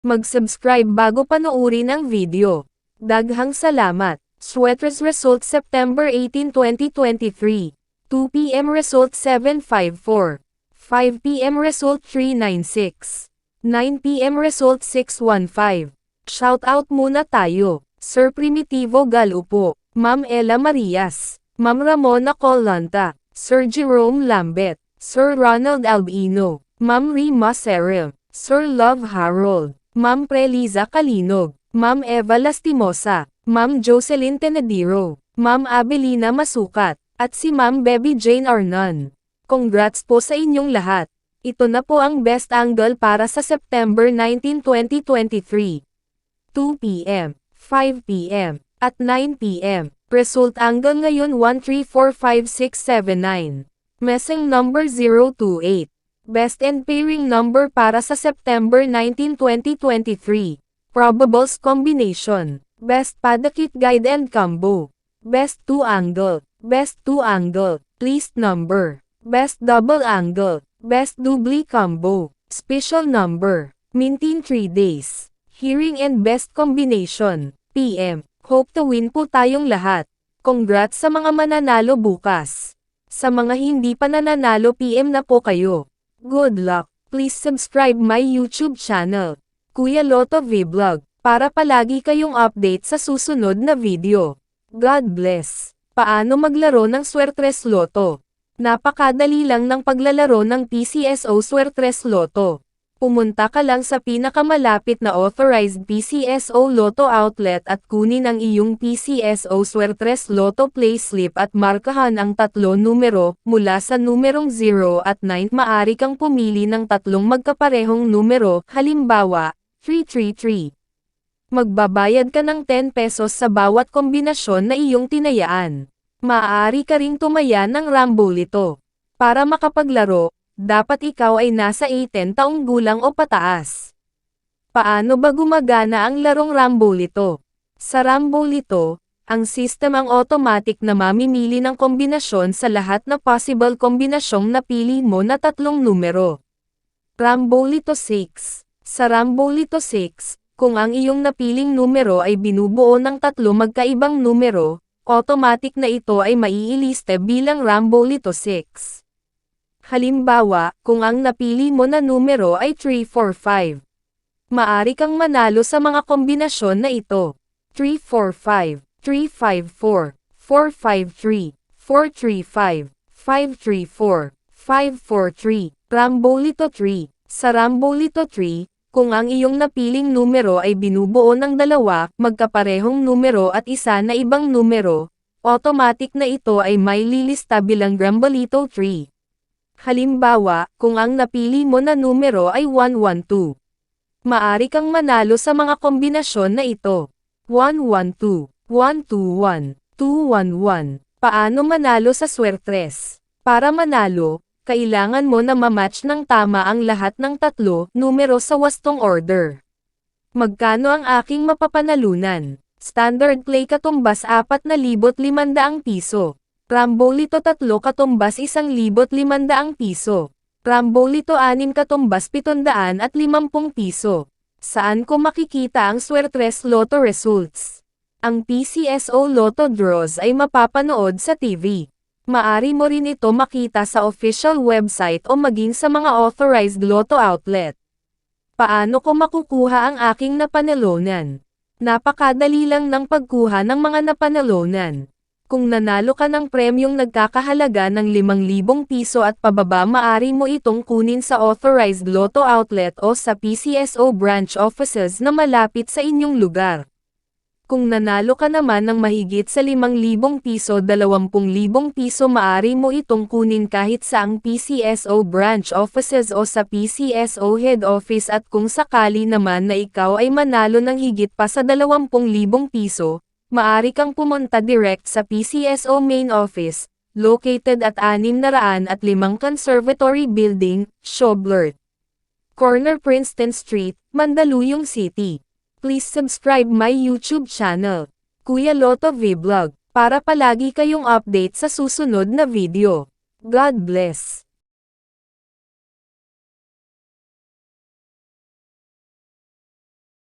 Mag-subscribe bago panoorin ang video. Daghang salamat. Sweaters result September 18, 2023. 2 p.m. result 754. 5 p.m. result 396. 9 p.m. result 615. Shoutout muna tayo. Sir Primitivo Galupo, Ma'am Ella Marias, Ma'am Ramona Colanta, Sir Jerome Lambet, Sir Ronald Albino, Ma'am Rima Serem, Sir Love Harold, Ma'am Preliza Kalinog, Ma'am Eva Lastimosa, Ma'am Jocelyn Tenediro, Ma'am Abelina Masukat, at si Ma'am Baby Jane Arnon. Congrats po sa inyong lahat. Ito na po ang best angle para sa September 19, 2023. 2 p.m., 5 p.m., at 9 p.m. Result angle ngayon 134569. Messing number 028. Best and pairing number para sa September 19, 2023. Probables combination. Best Padakit Guide and Combo. Best 2 angle. Best 2 angle. Least number. Best double angle. Best doubly combo. Special number. Mintin 3 days. Hearing and best combination. PM. Hope to win po tayong lahat. Congrats sa mga mananalo bukas. Sa mga hindi pa nananalo PM na po kayo. Good luck. Please subscribe my YouTube channel, Kuya Lotto Vlog, para palagi kayong update sa susunod na video. God bless. Paano maglaro ng Swertres Lotto? Napakadali lang ng paglalaro ng PCSO Swertres Lotto. Pumunta ka lang sa pinakamalapit na authorized PCSO Lotto outlet at kunin ang iyong PCSO Swertres Lotto payslip at markahan ang 3 numero, mula sa numerong 0 at 9. Maaari kang pumili ng 3 magkaparehong numero, halimbawa, 333. Magbabayad ka ng 10 pesos sa bawat kombinasyon na iyong tinayaan. Maaari ka ring tumaya ng Rambolito. Para makapaglaro, dapat ikaw ay nasa 18 taong gulang o pataas. Paano ba gumagana ang larong Rambolito? Sa Rambolito, ang system ang automatic na mamimili ng kombinasyon sa lahat na possible kombinasyong napili mo na 3 numero. Rambolito 6. Sa Rambolito 6, kung ang iyong napiling numero ay binubuo ng 3 magkaibang numero, automatic na ito ay maiiliste bilang Rambolito 6. Halimbawa, kung ang napili mo na numero ay 345. Maari kang manalo sa mga kombinasyon na ito. 345, 354, 453, 435, 534, 543, Rambolito 3. Sa Rambolito 3, kung ang iyong napiling numero ay binubuo ng 2 magkaparehong numero at isa na ibang numero, automatic na ito ay may lilista bilang Rambolito 3. Halimbawa, kung ang napili mo na numero ay 112. Maari kang manalo sa mga kombinasyon na ito. 112, 121, 211. Paano manalo sa Swertres? Para manalo, kailangan mo na mamatch ng tama ang lahat ng 3 numero sa wastong order. Magkano ang aking mapapanalunan? Standard play katumbas 4,500 piso. Rambolito 3 katumbas 1,500 piso. Rambolito 6 katumbas 750 piso. Saan ko makikita ang Swertres Lotto results? Ang PCSO Lotto draws ay mapapanood sa TV. Maari mo rin ito makita sa official website o maging sa mga authorized Lotto outlet. Paano ko makukuha ang aking napanalunan? Napakadali lang ng pagkuha ng mga napanalunan. Kung nanalo ka ng premyong nagkakahalaga ng 5,000 piso at pababa, maari mo itong kunin sa authorized Lotto outlet o sa PCSO branch offices na malapit sa inyong lugar. Kung nanalo ka naman ng mahigit sa 5,000 piso, 20,000 piso, maari mo itong kunin kahit sa ang PCSO branch offices o sa PCSO head office, at kung sakali naman na ikaw ay manalo ng higit pa sa 20,000 piso, maari kang pumunta direct sa PCSO main office, located at 605 Conservatory Building, Shoblert Corner, Princeton Street, Mandaluyong City. Please subscribe my YouTube channel, Kuya Lotto Vlog, para palagi kayong update sa susunod na video. God bless.